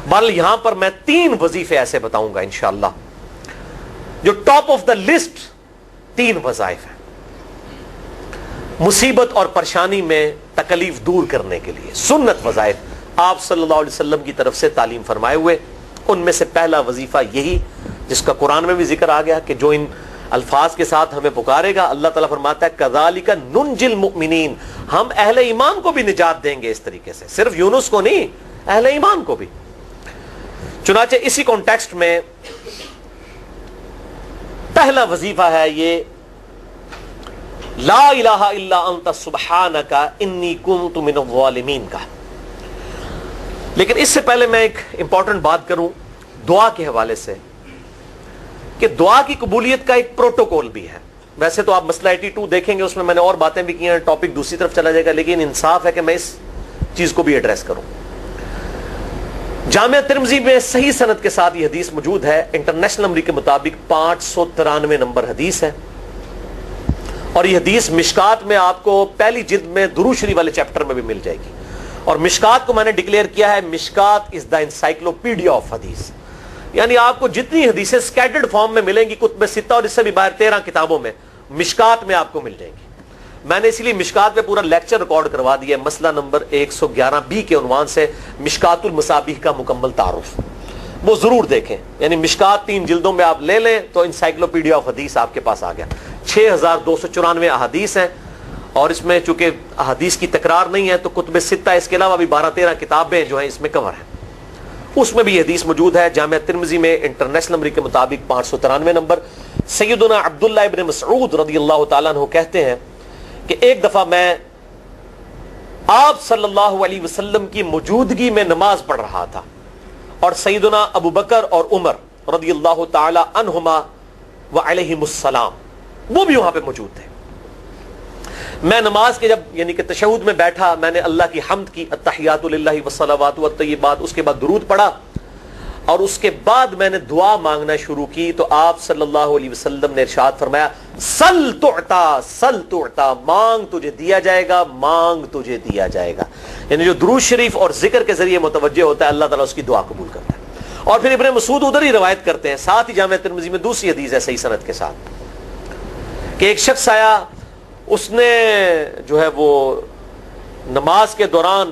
بل یہاں پر میں 3 وظیفے ایسے بتاؤں گا انشاءاللہ جو ٹاپ آف دا لسٹ 3 وظائف ہیں مصیبت اور پریشانی میں تکلیف دور کرنے کے لیے، سنت وظائف آپ صلی اللہ علیہ وسلم کی طرف سے تعلیم فرمائے ہوئے۔ ان میں سے پہلا وظیفہ یہی جس کا قرآن میں بھی ذکر آ گیا کہ جو ان الفاظ کے ساتھ ہمیں پکارے گا، اللہ تعالیٰ فرماتا ہے کذالک ننجی المؤمنین، ہم اہل ایمان کو بھی نجات دیں گے اس طریقے سے، صرف یونس کو نہیں، اہل ایمان کو بھی۔ چنانچہ اسی کانٹیکسٹ میں پہلا وظیفہ ہے یہ لا الہ الا انت سبحانک انی کنت من الظالمین کا۔ لیکن اس سے پہلے میں ایک امپورٹنٹ بات کروں دعا کے حوالے سے کہ دعا کی قبولیت کا ایک پروٹوکول بھی ہے۔ ویسے تو آپ مسئلہ 82 دیکھیں گے، اس میں نے اور باتیں بھی کی ہیں، ٹاپک دوسری طرف چلا جائے گا، لیکن انصاف ہے کہ میں اس چیز کو بھی ایڈریس کروں۔ جامعہ ترمذی میں صحیح سند کے ساتھ یہ حدیث موجود ہے، انٹرنیشنل نمبر کے مطابق 593 نمبر حدیث ہے، اور یہ حدیث مشکات میں آپ کو پہلی جلد میں درود شریف والے چیپٹر میں بھی مل جائے گی۔ اور مشکات کو میں نے ڈکلیئر کیا ہے مشکات از دا انسائکلوپیڈیا آف حدیث، یعنی آپ کو جتنی حدیثیں سکیٹرڈ فارم میں ملیں گی کتب ستہ اور اس سے بھی باہر 13 کتابوں میں، مشکات میں آپ کو مل جائیں گی۔ میں نے اسی لیے مشکات پہ پورا لیکچر ریکارڈ کروا دیا ہے، مسئلہ نمبر 111B کے عنوان سے مشکات المصابیح کا مکمل تعارف، وہ ضرور دیکھیں۔ یعنی مشکات 3 جلدوں میں آپ لے لیں تو انسائکلوپیڈیا آف حدیث آپ کے پاس آ گیا۔ 6294 احادیث ہیں، اور اس میں چونکہ احادیث کی تکرار نہیں ہے تو کتب ستہ اس کے علاوہ بھی 12-13 کتابیں جو ہیں اس میں کور ہیں، اس میں بھی یہ حدیث موجود ہے۔ جامعہ ترمذی میں انٹرنیشنل نمبر کے مطابق 593 نمبر۔ سیدنا عبداللہ ابن مسعود رضی اللہ تعالیٰ عنہ کہتے ہیں کہ ایک دفعہ میں آپ صلی اللہ علیہ وسلم کی موجودگی میں نماز پڑھ رہا تھا، اور سیدنا ابو بکر اور عمر رضی اللہ تعالی عنہما وعلیہم السلام وہ بھی وہاں پہ موجود تھے۔ میں نماز کے جب یعنی کہ تشہد میں بیٹھا، میں نے اللہ کی حمد کی، التحیات للہ والصلوات والطیبات، اس کے بعد درود پڑھا، اور اس کے بعد میں نے دعا مانگنا شروع کی تو آپ صلی اللہ علیہ وسلم نے ارشاد فرمایا سل تعطا سل تعطا، مانگ تجھے دیا جائے گا، مانگ تجھے دیا جائے گا۔ یعنی جو درود شریف اور ذکر کے ذریعے متوجہ ہوتا ہے اللہ تعالیٰ اس کی دعا قبول کرتا ہے۔ اور پھر ابن مسعود ادھر ہی روایت کرتے ہیں، ساتھ ہی جامعہ ترمذی میں دوسری حدیث ہے صحیح سند کے ساتھ کہ ایک شخص آیا، اس نے جو ہے وہ نماز کے دوران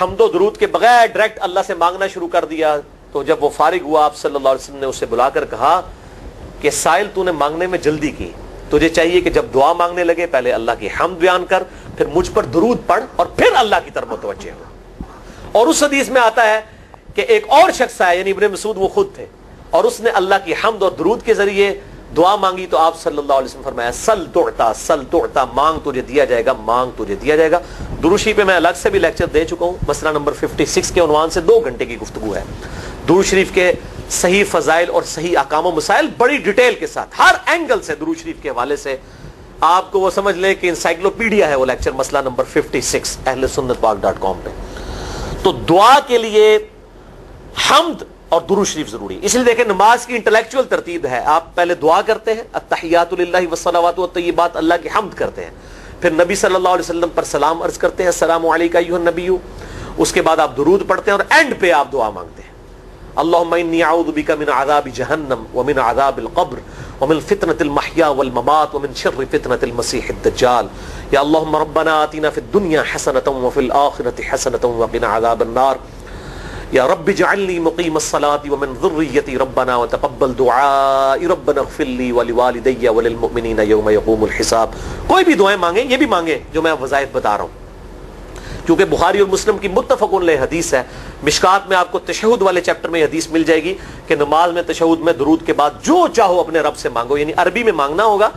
حمد و درود کے بغیر ڈائریکٹ اللہ سے مانگنا شروع کر دیا، تو جب وہ فارغ ہوا آپ صلی اللہ علیہ وسلم نے اسے بلا کر کہا کہ سائل تو نے مانگنے میں جلدی کی، تجھے چاہیے کہ جب دعا مانگنے لگے پہلے اللہ کی حمد بیان کر، پھر مجھ پر درود پڑھ، اور پھر اللہ کی طرف متوجہ ہو۔ اور اس حدیث میں آتا ہے کہ ایک اور شخص آیا، یعنی ابن مسعود وہ خود تھے، اور اس نے اللہ کی حمد اور درود کے ذریعے دعا مانگی تو آپ صلی اللہ علیہ وسلم فرمایا سل تعطا سل تعطا، مانگ تجھے دیا جائے گا، مانگ تجھے دیا جائے گا۔ درود شریف پہ میں الگ سے بھی لیکچر دے چکا ہوں، مسئلہ نمبر 56 کے عنوان سے 2 گھنٹے کی گفتگو ہے۔ درود شریف کے صحیح فضائل اور صحیح احکام و مسائل بڑی ڈیٹیل کے ساتھ ہر اینگل سے درود شریف کے حوالے سے آپ کو وہ سمجھ لیں کہ انسائکلوپیڈیا ہے وہ لیکچر، مسئلہ نمبر 56 اہل سنت پاک .com پہ۔ تو دعا کے لیے حمد اور درود شریف ضروری، اس لیے دیکھیں نماز کی انٹلیکچوئل ترتیب ہے، آپ پہلے دعا کرتے ہیں التحیات للہ والصلوات والطیبات، اللہ کی حمد کرتے ہیں، پھر نبی صلی اللہ علیہ وسلم پر سلام عرض کرتے ہیں السلام علیکہ ایھا النبی، اس کے بعد آپ درود پڑھتے ہیں، اور اینڈ پہ آپ دعا مانگتے ہیں اللہم انی اعوذ بک من عذاب جہنم ومن عذاب القبر ومن فتنة المحیا والممات ومن شر فتنة المسیح الدجال، یا اللہم ربنا آتنا فی الدنیا حسنة وفی الآخرة حسنة وقنا عذاب النار، یا رب اجعلنی مقیم الصلاة ومن ذریتی ربنا وتقبل دعائی ربنا اغفر لی ولوالدی وللمؤمنین یوم یقوم الحساب۔ کوئی بھی دعائیں مانگیں، یہ بھی مانگیں جو میں وظائف بتا رہا ہوں، کیونکہ بخاری اور مسلم کی متفق علیہ حدیث ہے۔ مشکات میں آپ کو تشہد والے چیپٹر میں حدیث مل جائے گی کہ نماز میں تشہد میں درود کے بعد جو چاہو اپنے رب سے مانگو، یعنی عربی میں مانگنا ہوگا،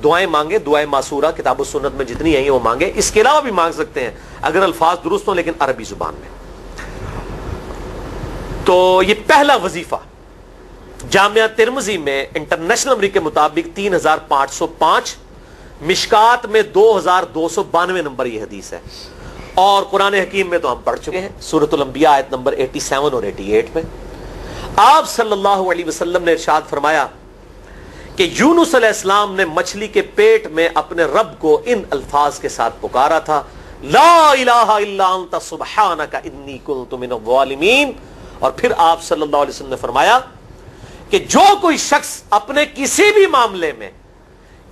دعائیں مانگیں، دعائیں معصورہ کتاب و سنت میں جتنی ہیں وہ مانگیں، اس کے علاوہ بھی مانگ سکتے ہیں اگر الفاظ درست ہوں لیکن عربی زبان میں۔ تو یہ پہلا وظیفہ جامعہ ترمذی میں انٹرنیشنل نمبر کے مطابق 3505، مشکات میں 2292 نمبر یہ حدیث ہے، اور قرآن حکیم میں تو ہم پڑھ چکے ہیں سورۃ الانبیاء آیت نمبر 87 اور 88 میں آپ صلی اللہ علیہ وسلم نے ارشاد فرمایا کہ یونس علیہ السلام نے مچھلی کے پیٹ میں اپنے رب کو ان الفاظ کے ساتھ پکارا تھا لا الہ الا انت سبحانک انی کنت من الظالمین، اور پھر آپ صلی اللہ علیہ وسلم نے فرمایا کہ جو کوئی شخص اپنے کسی بھی معاملے میں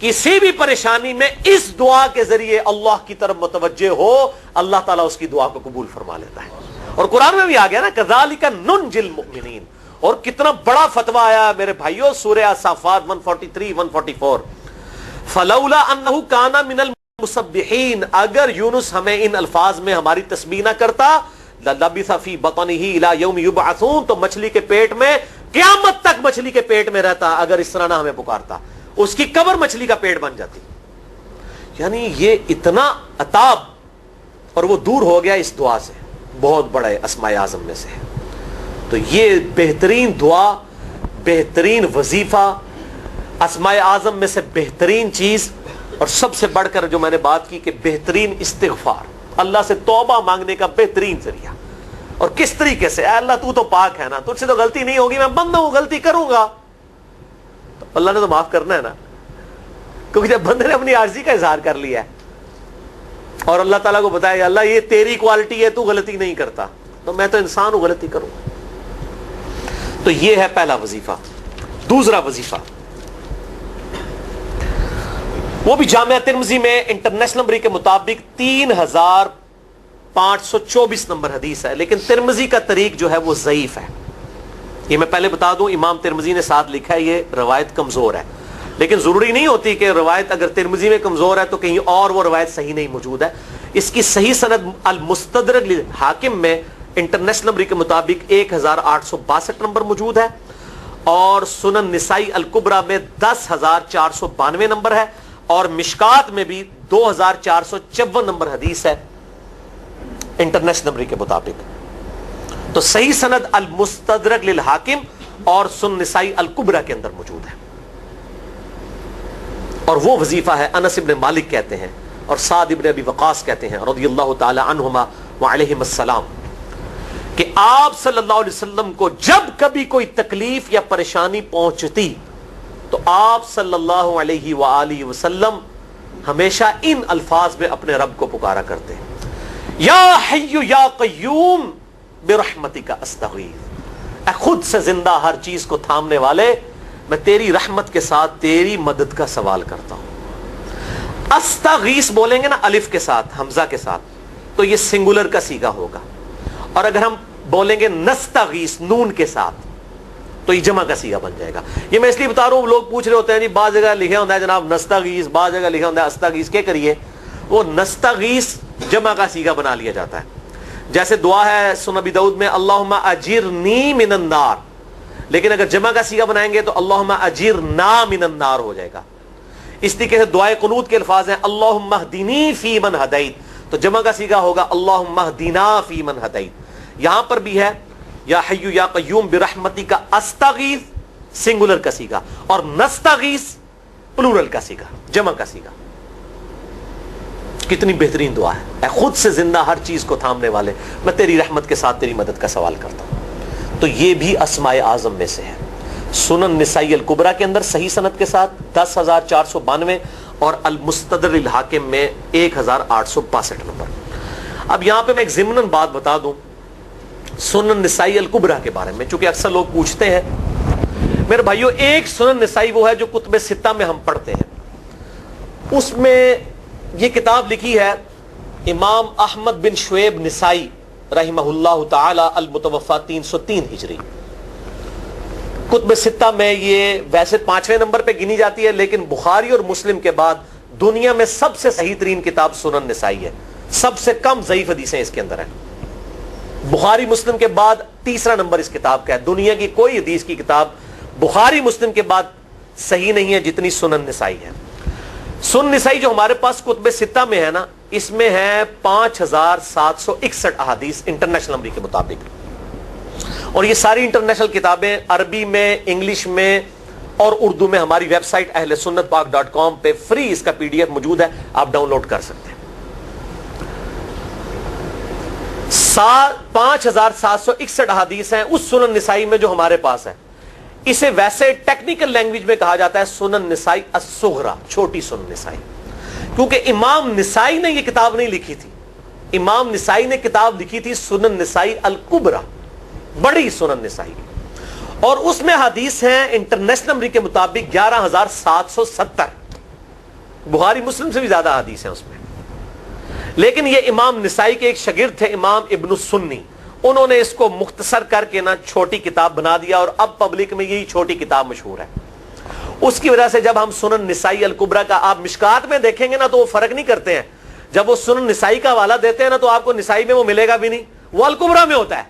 کسی بھی پریشانی میں اس دعا کے ذریعے اللہ کی طرف متوجہ ہو, اللہ تعالیٰ اس کی دعا کو قبول فرما لیتا ہے. اور قرآن میں بھی آ گیا نا کذالک ننجی المؤمنین. اور کتنا بڑا فتویٰ آیا میرے بھائیوں, سورہ الصافات 143 144, فلولا انہ کان من المسبحین, اگر یونس ہمیں ان الفاظ میں ہماری تسبیح نہ کرتا, للبث فی بطنہ الی یوم یبعثون, تو مچھلی کے پیٹ میں قیامت تک مچھلی کے پیٹ میں رہتا اگر اس طرح نہ ہمیں پکارتا, اس کی قبر مچھلی کا پیٹ بن جاتی. یعنی یہ اتنا عطاب, اور وہ دور ہو گیا اس دعا سے, بہت بڑے اسماء اعظم میں سے ہے. تو یہ بہترین دعا, بہترین وظیفہ, اسماء اعظم میں سے بہترین چیز, اور سب سے بڑھ کر جو میں نے بات کی کہ بہترین استغفار, اللہ سے توبہ مانگنے کا بہترین ذریعہ. اور کس طریقے سے, اے اللہ تو پاک ہے نا, تجھ سے تو غلطی نہیں ہوگی, میں بندہ ہوں غلطی کروں گا, تو اللہ نے تو معاف کرنا ہے نا, کیونکہ جب بندے نے اپنی عاجزی کا اظہار کر لیا ہے اور اللہ تعالیٰ کو بتایا اللہ یہ تیری کوالٹی ہے, تو غلطی نہیں کرتا, تو میں تو انسان ہوں غلطی کروں گا. تو یہ ہے پہلا وظیفہ. دوسرا وظیفہ وہ بھی جامعہ ترمذی میں انٹرنیشنل نمبر کے مطابق 3524 نمبر حدیث ہے, لیکن ترمذی کا طریق جو ہے وہ ضعیف ہے. یہ میں پہلے بتا دوں, امام ترمذی نے ساتھ لکھا ہے یہ روایت کمزور ہے, لیکن ضروری نہیں ہوتی کہ روایت اگر ترمذی میں کمزور ہے تو کہیں اور وہ روایت صحیح نہیں موجود ہے. اس کی صحیح سند المستدرک للحاکم میں انٹرنیشنل نمبر کے مطابق 1862 نمبر موجود ہے, اور سنن نسائی الکبریٰ میں 10492 نمبر ہے, اور مشکات میں بھی 2454 نمبر حدیث ہے انٹرنیشنل نمبر کے مطابق. تو صحیح سند المستدرک للحاکم اور سنن نسائی الکبریٰ کے اندر موجود ہے. اور وہ وظیفہ ہے انس ابن مالک کہتے ہیں اور سعد ابن ابی وقاص کہتے ہیں رضی اللہ تعالی عنہما وعلیہم السلام, کہ آپ صلی اللہ علیہ وسلم کو جب کبھی کوئی تکلیف یا پریشانی پہنچتی تو آپ صلی اللہ علیہ وآلہ وسلم ہمیشہ ان الفاظ میں اپنے رب کو پکارا کرتے ہیں, یا حی یا قیوم برحمتک استغیث, اے خود سے زندہ ہر چیز کو تھامنے والے, میں تیری رحمت کے ساتھ تیری مدد کا سوال کرتا ہوں. استغیث بولیں گے نا الف کے ساتھ, حمزہ کے ساتھ, تو یہ سنگولر کا صیغہ ہوگا, اور اگر ہم بولیں گے نستغیث نون کے ساتھ تو یہ جمع کا صیغہ بن جائے گا. یہ میں اس لیے بتا رہا ہوں, لوگ پوچھ رہے ہوتے ہیں جی بعض جگہ لکھا ہوتا ہے جناب نستغیث, بعض جگہ لکھا ہوتا ہے استغیث, کیا کریے, وہ نستغیث جمع کا صیغہ بنا لیا جاتا ہے. جیسے دعا ہے سنن ابی داؤد میں اللہم اجرنی من النار, لیکن اگر جمع کا صیغہ بنائیں گے تو اللہم اجرنا من النار ہو جائے گا. اس طریقے سے دعائے قنوت کے الفاظ ہیں اللہم اہدنی فی من ہدیت, تو جمع کا صیغہ ہوگا اللہم اہدنا فی من ہدیت. یہاں پر بھی ہے یا حی یا قیوم برحمتک استغیث سنگولر کا صیغہ, اور نستغیث پلورل کا صیغہ, جمع کا صیغہ. کتنی بہترین دعا ہے, اے خود سے زندہ ہر چیز کو تھامنے والے, میں تیری رحمت کے ساتھ تیری مدد کا سوال کرتا ہوں. تو یہ بھی اسماء اعظم میں سے ہے. سنن نسائی الکبریٰ کے اندر صحیح سند کے ساتھ 10492 اور المستدرک للحاکم میں 1862 نمبر. اب یہاں پہ میں ایک ضمناً بات بتا دوں سنن نسائی الکبریٰ کے بارے میں, چونکہ اکثر لوگ پوچھتے ہیں. میرے بھائیو, ایک سنن نسائی وہ ہے جو کتب ستہ میں ہم پڑھتے ہیں, اس میں یہ کتاب لکھی ہے امام احمد بن شعیب نسائی رحمہ اللہ تعالی المتوفی 303 ہجری. کتب ستہ میں یہ ویسے 5ویں نمبر پہ گنی جاتی ہے, لیکن بخاری اور مسلم کے بعد دنیا میں سب سے صحیح ترین کتاب سنن نسائی ہے. سب سے کم ضعیف حدیثیں اس کے اندر ہیں. بخاری مسلم کے بعد تیسرا نمبر اس کتاب کا ہے. دنیا کی کوئی حدیث کی کتاب بخاری مسلم کے بعد صحیح نہیں ہے جتنی سنن نسائی ہے. سنن نسائی جو ہمارے پاس کتب ستہ میں ہے نا, اس میں ہے 5761 احادیث انٹرنیشنل نمبر کے مطابق, اور یہ ساری انٹرنیشنل کتابیں عربی میں, انگلش میں اور اردو میں ہماری ویب سائٹ اہلسنتپاک.com پہ فری اس کا PDF موجود ہے, آپ ڈاؤن لوڈ کر سکتے ہیں. 5761 احادیث ہیں اس سنن نسائی میں جو ہمارے پاس ہے. اسے ویسے ٹیکنیکل لینگویج میں کہا جاتا ہے سنن نسائی الصغریٰ, چھوٹی سنن نسائی, کیونکہ امام نسائی نے یہ کتاب نہیں لکھی تھی. امام نسائی نے کتاب لکھی تھی سنن نسائی الکبریٰ, بڑی سنن نسائی، اور اس میں حدیث ہیں انٹرنیشنل نمبر کے مطابق 11,770، بخاری مسلم سے بھی زیادہ حدیث ہیں اس میں. لیکن یہ امام نسائی کے ایک شاگرد تھے امام ابن السنی، انہوں نے اس کو مختصر کر کے نا چھوٹی کتاب بنا دیا، اور اب پبلک میں یہی چھوٹی کتاب مشہور ہے. اس کی وجہ سے جب ہم سنن نسائی الکبریٰ کا آپ مشکات میں دیکھیں گے نا تو وہ فرق نہیں کرتے ہیں. جب وہ سنن نسائی کا حوالہ دیتے ہیں نا تو آپ کو نسائی میں وہ ملے گا بھی نہیں، وہ الکبریٰ میں ہوتا ہے،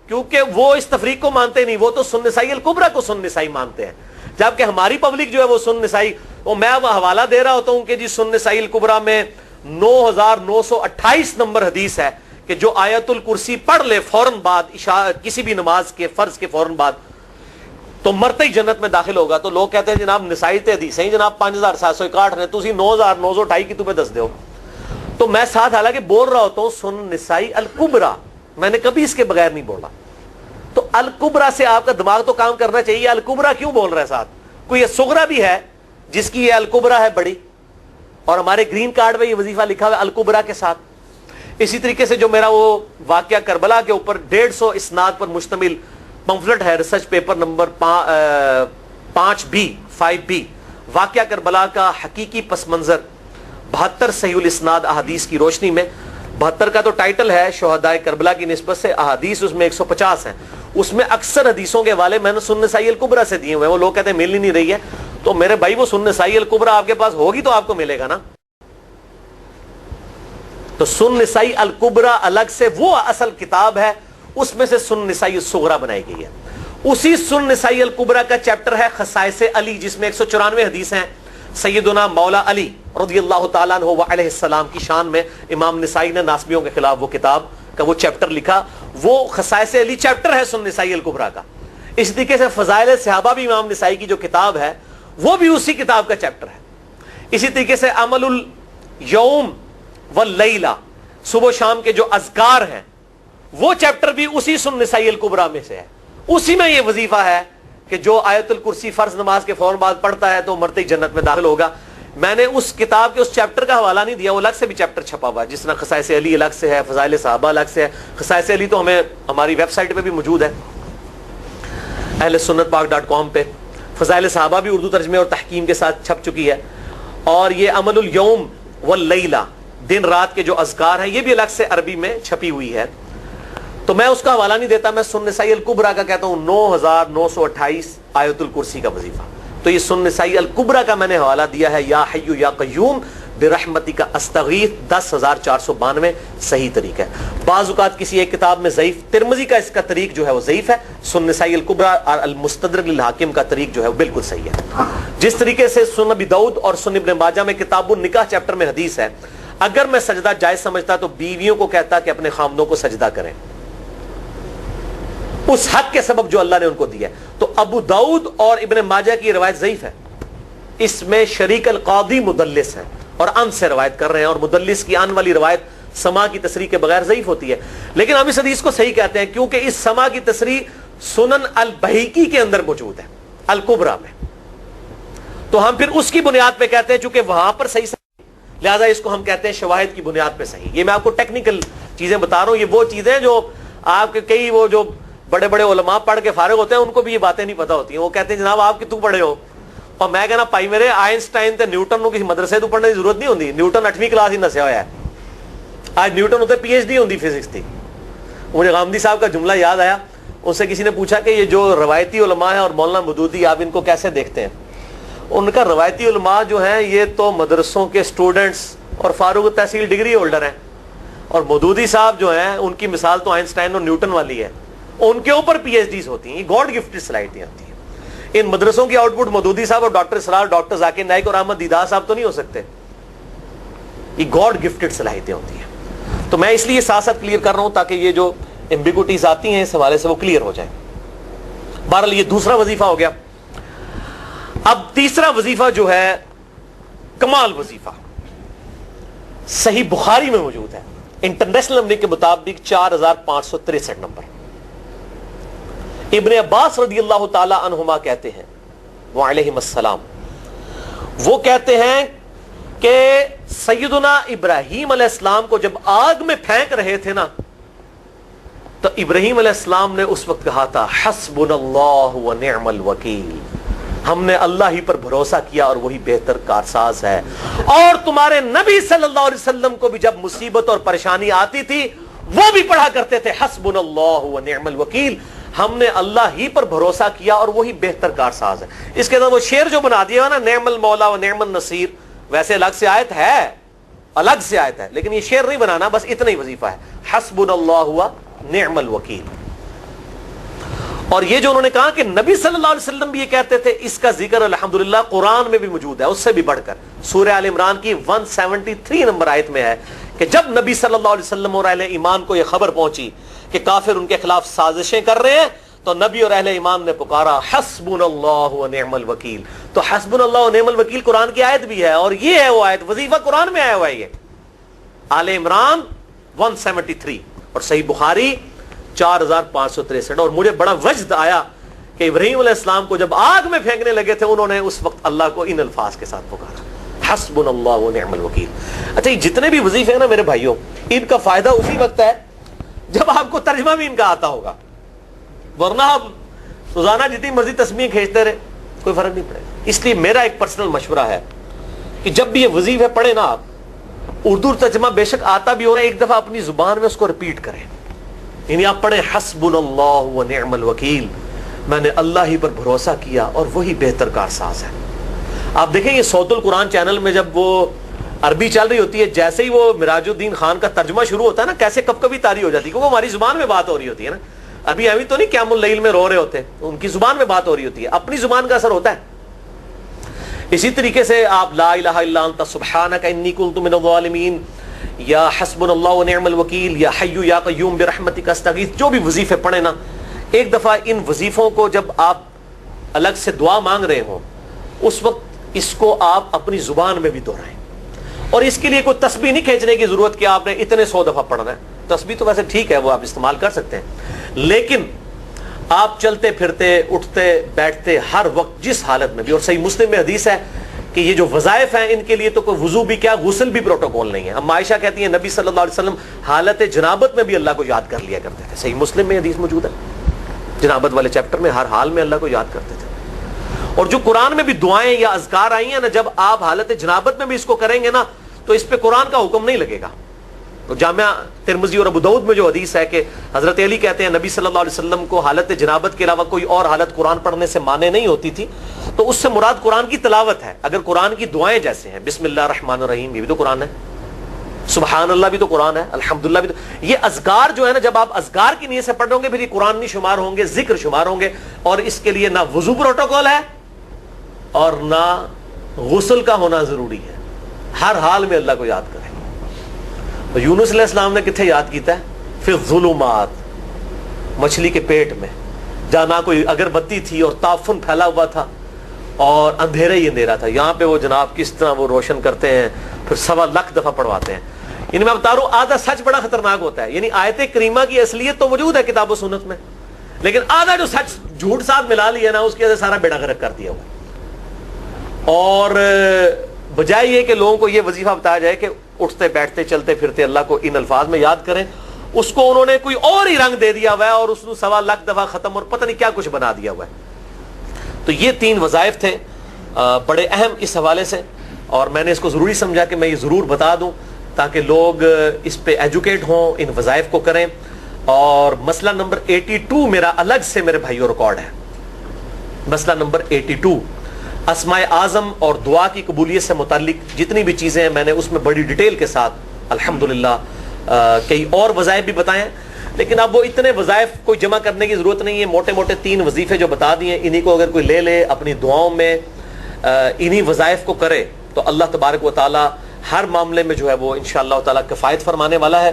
کیونکہ وہ اس تفریق کو مانتے نہیں، وہ تو سنن نسائی الکبریٰ کو سنن نسائی مانتے ہیں. جبکہ ہماری پبلک جو ہے وہ سنن نسائی، وہ میں وہ حوالہ دے رہا ہوتا ہوں کہ جی سنن نسائی الکبریٰ میں 9,928 نمبر حدیث ہے کہ جو آیت الکرسی پڑھ لے فوراً بعد کسی بھی نماز کے فرض کے فوراً بعد تو مرتے ہی جنت میں داخل ہوگا. تو لوگ کہتے ہیں جناب نسائی تے حدیث ہیں جناب 5,761 نے، تسی 9,928 کی تمہیں دس دیو. تو میں ساتھ حالانکہ بول رہا ہوتا ہوں سنن نسائی الکبریٰ، میں نے کبھی اس کے بغیر نہیں بولا. تو الکبریٰ سے آپ کا دماغ تو کام کرنا چاہیے، الکبریٰ کیوں بول رہا ہے ساتھ؟ کوئی یہ صغریٰ بھی ہے جس کی یہ الکبریٰ ہے بڑی، اور ہمارے گرین کارڈ میں یہ وظیفہ لکھا ہوا ہے الکبریٰ کے ساتھ. اسی طریقے سے جو میرا وہ واقعہ کربلا کے اوپر 150 اسناد پر مشتمل پمفلٹ ہے، ریسرچ پیپر نمبر 5B واقعہ کربلا کا حقیقی پس منظر 72 صحیح الاسناد احادیث کی روشنی میں. 72 کا تو ٹائٹل ہے شہدائے کربلا کی نسبت سے، احادیث اس میں 150 ہیں. اس میں اکثر حدیثوں کے حوالے میں نے سنن نسائی الکبریٰ سے دیے ہوئے ہیں. وہ لوگ کہتے ہیں مل ہی نہیں رہی ہے، تو میرے بھائی وہ سنن نسائی الکبریٰ آپ کے پاس ہوگی تو آپ کو ملے گا نا. تو سنن نسائی الکبریٰ الگ سے وہ اصل کتاب ہے، اس میں سے سنن نسائی الصغریٰ بنائی گئی ہے. اسی سنن نسائی الکبریٰ کا چیپٹر ہے خصائص علی، جس میں 194 حدیث ہیں سیدنا مولا علی رضی اللہ تعالیٰ عنہ وعلیہ السلام کی شان میں. امام نسائی نے ناسبیوں کے خلاف وہ کتاب کا وہ چیپٹر لکھا، وہ خصائص علی چیپٹر ہے سنن نسائی الکبریٰ کا. اس طریقے سے فضائل صحابہ بھی امام نسائی کی جو کتاب ہے وہ بھی اسی کتاب کا چیپٹر ہے. اسی طریقے سے عمل الیوم واللیلہ، صبح و شام کے جو اذکار ہیں وہ چیپٹر بھی اسی سنن نسائی الکبریٰ میں سے ہے. اسی میں یہ وظیفہ ہے کہ جو آیت الکرسی فرض نماز کے فوراً بعد پڑھتا ہے تو مرتے ہی جنت میں داخل ہوگا. میں نے اس کتاب کے اس چیپٹر کا حوالہ نہیں دیا، وہ الگ سے بھی چیپٹر چھپا ہوا ہے، جس طرح خصائص علی الگ سے ہے، فضائل صحابہ الگ سے ہے. خصائص علی تو ہمیں ہماری ویب سائٹ پہ بھی موجود ہے اہل سنت پاک.com پہ. فضائل صحابہ بھی اردو ترجمے اور تحکیم کے ساتھ چھپ چکی ہے. اور یہ عمل الیوم واللیلہ، دن رات کے جو اذکار ہیں، یہ بھی الگ سے عربی میں چھپی ہوئی ہے. تو میں اس کا حوالہ نہیں دیتا، میں سنن نسائی الکبریٰ کا کہتا ہوں 9,928 آیت الکرسی کا وظیفہ. تو یہ سنن نسائی الکبریٰ کا میں نے حوالہ دیا ہے، یا حی یا قیوم برحمتک استغیث 10,492 صحیح طریقہ ہے. بعض اوقات کسی ایک کتاب میں ضعیف، ترمذی کا اس کا طریق جو ہے وہ ضعیف ہے، سنن نسائی الکبریٰ اور المستدرک للحاکم کا طریق جو ہے وہ بالکل صحیح ہے. جس طریقے سے سنن ابی داؤد اور سنن ابن ماجہ میں کتاب النکاح چیپٹر میں حدیث ہے، اگر میں سجدہ جائز سمجھتا تو بیویوں کو کہتا کہ اپنے خامدوں کو سجدہ کریں اس حق کے سبب جو اللہ نے ان کو دیا ہے. تو ابو داؤد اور ابن ماجہ کی روایت ضعیف ہے، اس میں شریک القاضی مدلس ہے اور ان سے روایت کر رہے ہیں، اور مدلس کی ان والی روایت سما کی تصریح کے بغیر ضعیف ہوتی ہے. لیکن ہم اس حدیث کو صحیح کہتے ہیں کیونکہ اس سما کی تصریح سنن البہیقی کے اندر موجود ہے الکبریٰ میں. تو ہم پھر اس کی بنیاد پہ کہتے ہیں چونکہ وہاں پر صحیح لہذا اس کو ہم کہتے ہیں شواہد کی بنیاد پہ صحیح. یہ میں آپ کو ٹیکنیکل چیزیں بتا رہا ہوں، یہ وہ چیزیں جو آپ کے کئی وہ جو بڑے بڑے علماء پڑھ کے فارغ ہوتے ہیں ان کو بھی یہ باتیں نہیں پتہ ہوتی ہیں. وہ کہتے ہیں جناب آپ کتوں پڑھے ہو، اور میں کہنا پائی میرے آئنسٹائن تے نیوٹن کو کسی مدرسے تو پڑھنے کی ضرورت نہیں ہوتی. نیوٹن 8ویں کلاس ہی نسیا ہوا ہے، آج نیوٹن ہوتے PhD ہوتی فزکس تھی. مجھے غامدی صاحب کا جملہ یاد آیا، ان سے کسی نے پوچھا کہ یہ جو روایتی علماء ہیں اور مولانا مودودی آپ ان کو کیسے دیکھتے ہیں؟ ان کا روایتی علماء جو ہیں یہ تو مدرسوں کے اسٹوڈنٹس اور فاروق تحصیل ڈگری ہولڈر ہیں، اور مودودی صاحب جو ہیں ان کی مثال تو آئنسٹائن اور نیوٹن والی ہے، ان کے اوپر PhDs ہوتی ہیں. یہ گاڈ گفٹڈ صلاحیتیں ہوتی ہیں. ان مدرسوں کی آؤٹ پٹ مودودی صاحب اور ڈاکٹر اسرار، ڈاکٹر ذاکر نائک اور احمد دیدار صاحب تو نہیں ہو سکتے. یہ گاڈ گفٹڈ صلاحیتیں ہوتی ہیں. تو میں اس لیے ساتھ ساتھ کلیئر کر رہا ہوں تاکہ یہ جو ایمبیگوٹیز آتی ہیں اس حوالے سے وہ کلیئر ہو جائیں. بہرحال یہ دوسرا وظیفہ ہو گیا. اب تیسرا وظیفہ جو ہے کمال وظیفہ، صحیح بخاری میں موجود ہے، انٹرنیشنل نمبر کے مطابق 4,563 نمبر. ابن عباس رضی اللہ تعالی عنہما کہتے ہیں وعلیہم السلام، وہ کہتے ہیں کہ سیدنا ابراہیم علیہ السلام کو جب آگ میں پھینک رہے تھے نا تو ابراہیم علیہ السلام نے اس وقت کہا تھا حسبنا اللہ و نعم الوکیل، ہم نے اللہ ہی پر بھروسہ کیا اور وہی بہتر کارساز ہے. اور تمہارے نبی صلی اللہ علیہ وسلم کو بھی جب مصیبت اور پریشانی آتی تھی وہ بھی پڑھا کرتے تھے حسبنا اللہ و نعم الوکیل، ہم نے اللہ ہی پر بھروسہ کیا اور وہی بہتر کارساز ہے. اس کے بعد وہ شعر جو بنا دیا نا نعم المولا و نعم النصیر، ویسے الگ سے آیت ہے لیکن یہ شعر نہیں بنانا، بس اتنا ہی وظیفہ ہے حسبنا اللہ و نعم الوکیل. اور یہ جو انہوں نے کہا کہ نبی صلی اللہ علیہ وسلم بھی یہ کہتے تھے، اس کا ذکر الحمدللہ قرآن میں بھی موجود ہے، اس سے بھی بڑھ کر سورہ آل عمران کی 173 نمبر آیت میں ہے کہ جب نبی صلی اللہ علیہ وسلم اور اہل ایمان کو یہ خبر پہنچی کہ کافر ان کے خلاف سازشیں کر رہے ہیں، تو نبی اور اہل ایمان نے پکارا حسبنا اللہ و نعم الوکیل. تو حسبنا اللہ و نعم الوکیل قرآن کی آیت بھی ہے، اور یہ ہے وہ آیت، وظیفہ قرآن میں آیا ہوا ہے یہ آل عمران 173 اور صحیح بخاری 4563. اور مجھے بڑا وجد آیا کہ ابراہیم علیہ السلام کو جب آگ میں پھینکنے لگے تھے انہوں نے اس وقت اللہ کو ان الفاظ کے ساتھ پکارا حسبنا اللہ و نعم الوکیل. اچھا یہ جتنے بھی وظیفے ہیں نا میرے بھائیوں، ان کا فائدہ اسی وقت ہے جب آپ کو ترجمہ بھی ان کا آتا ہوگا، ورنہ آپ روزانہ جتنی مرضی تسبیح کھینچتے رہے کوئی فرق نہیں پڑے گا. اس لیے میرا ایک پرسنل مشورہ ہے کہ جب بھی یہ وظیفے پڑھے نا آپ، اردو ترجمہ بے شک آتا بھی ہو رہا ہے، ایک دفعہ اپنی زبان میں اس کو ریپیٹ کریں. یعنی آپ پڑھیں حسبنا اللہ و نعم الوکیل، میں نے اللہ ہی پر بھروسہ کیا اور وہی بہتر کارساز ہے. آپ دیکھیں یہ صوت القرآن چینل میں جب وہ عربی چل رہی ہوتی ہے، جیسے ہی وہ مراج الدین خان کا ترجمہ شروع ہوتا ہے نا، کیسے کب کبھی تاری ہو جاتی ہے، کیونکہ وہ ہماری زبان میں بات ہو رہی ہوتی ہے نا. ابھی ابھی تو نہیں قیام اللیل میں رو رہے ہوتے، ان کی زبان میں بات ہو رہی ہوتی ہے، اپنی زبان کا اثر ہوتا ہے. اسی طریقے سے آپ لا الہ الا انت سبحانک انی کنت من الظالمین، یا حسبنا اللہ و نعم الوکیل، یا حی یا قیوم برحمتک استغیث، جو بھی وظیفے پڑھیں نا، ایک دفعہ ان وظیفوں کو جب آپ الگ سے دعا مانگ رہے ہوں اس وقت اس کو آپ اپنی زبان میں بھی دہرائیں. اور اس کے لیے کوئی تسبیح نہیں کھینچنے کی ضرورت کہ آپ نے اتنے 100 دفعہ پڑھنا ہے. تسبیح تو ویسے ٹھیک ہے، وہ آپ استعمال کر سکتے ہیں، لیکن آپ چلتے پھرتے اٹھتے بیٹھتے ہر وقت جس حالت میں بھی، اور صحیح مسلم میں حدیث ہے کہ یہ جو وظائف ہیں ان کے لیے تو کوئی وضو بھی کیا غسل بھی پروٹوکول نہیں ہے. اب عائشہ کہتی ہیں نبی صلی اللہ علیہ وسلم حالت جنابت میں بھی اللہ کو یاد کر لیا کرتے تھے. صحیح مسلم میں حدیث موجود ہے، جنابت والے چیپٹر میں ہر حال میں اللہ کو یاد کرتے تھے. اور جو قرآن میں بھی دعائیں یا اذکار آئی ہیں نا، جب آپ حالت جنابت میں بھی اس کو کریں گے نا تو اس پہ قرآن کا حکم نہیں لگے گا. جامعہ ترمذی اور ابو داؤد میں جو حدیث ہے کہ حضرت علی کہتے ہیں نبی صلی اللہ علیہ وسلم کو حالت جنابت کے علاوہ کوئی اور حالت قرآن پڑھنے سے مانے نہیں ہوتی تھی، تو اس سے مراد قرآن کی تلاوت ہے. اگر قرآن کی دعائیں جیسے ہیں بسم اللہ الرحمن الرحیم، یہ بھی تو قرآن ہے، سبحان اللہ بھی تو قرآن ہے، الحمدللہ بھی تو، یہ اذکار جو ہے نا جب آپ اذکار کی نیت سے پڑھ ہوں گے پھر یہ قرآن نہیں شمار ہوں گے، ذکر شمار ہوں گے. اور اس کے لیے نہ وضو پروٹوکول ہے اور نہ غسل کا ہونا ضروری ہے، ہر حال میں اللہ کو یاد کریں. یونس علیہ السلام نے کتنے یاد کیتا ہے؟ فی الظلمات، مچھلی کے پیٹ میں، جہاں نہ کوئی اگر بتی تھی اور تعفن پھیلا ہوا تھا اور اندھیرا ہی اندھیرا تھا. یہاں پہ وہ جناب کس طرح وہ روشن کرتے ہیں، پھر 1.25 دفعہ پڑھواتے ہیں. یعنی میں بتا رہا ہوں آدھا سچ بڑا خطرناک ہوتا ہے. یعنی آیت کریمہ کی اصلیت تو موجود ہے کتاب و سنت میں، لیکن آدھا جو سچ جھوٹ ساتھ ملا لیا نا اس کی وجہ سے سارا بیڑا غرق کر دیا ہوا. اور بجائے یہ کہ لوگوں کو یہ وظیفہ بتایا جائے کہ اٹھتے بیٹھتے چلتے پھرتے اللہ کو ان الفاظ میں یاد کریں، اس کو انہوں نے کوئی اور ہی رنگ دے دیا ہوا ہے اور اس کو 1.25 دفعہ ختم اور پتہ نہیں کیا کچھ بنا دیا ہوا ہے. تو یہ 3 وظائف تھے بڑے اہم اس حوالے سے، اور میں نے اس کو ضروری سمجھا کہ میں یہ ضرور بتا دوں تاکہ لوگ اس پہ ایجوکیٹ ہوں، ان وظائف کو کریں. اور مسئلہ نمبر 82 میرا الگ سے میرے بھائیوں ریکارڈ ہے. مسئلہ نمبر 82 اسماء اعظم اور دعا کی قبولیت سے متعلق جتنی بھی چیزیں ہیں میں نے اس میں بڑی ڈیٹیل کے ساتھ الحمدللہ کئی اور وظائف بھی بتائے ہیں، لیکن اب وہ اتنے وظائف کوئی جمع کرنے کی ضرورت نہیں ہے. موٹے موٹے 3 وظیفے جو بتا دیے انہی کو اگر کوئی لے لے اپنی دعاؤں میں انہی وظائف کو کرے تو اللہ تبارک و تعالی ہر معاملے میں جو ہے وہ انشاءاللہ تعالی کفایت فرمانے والا ہے.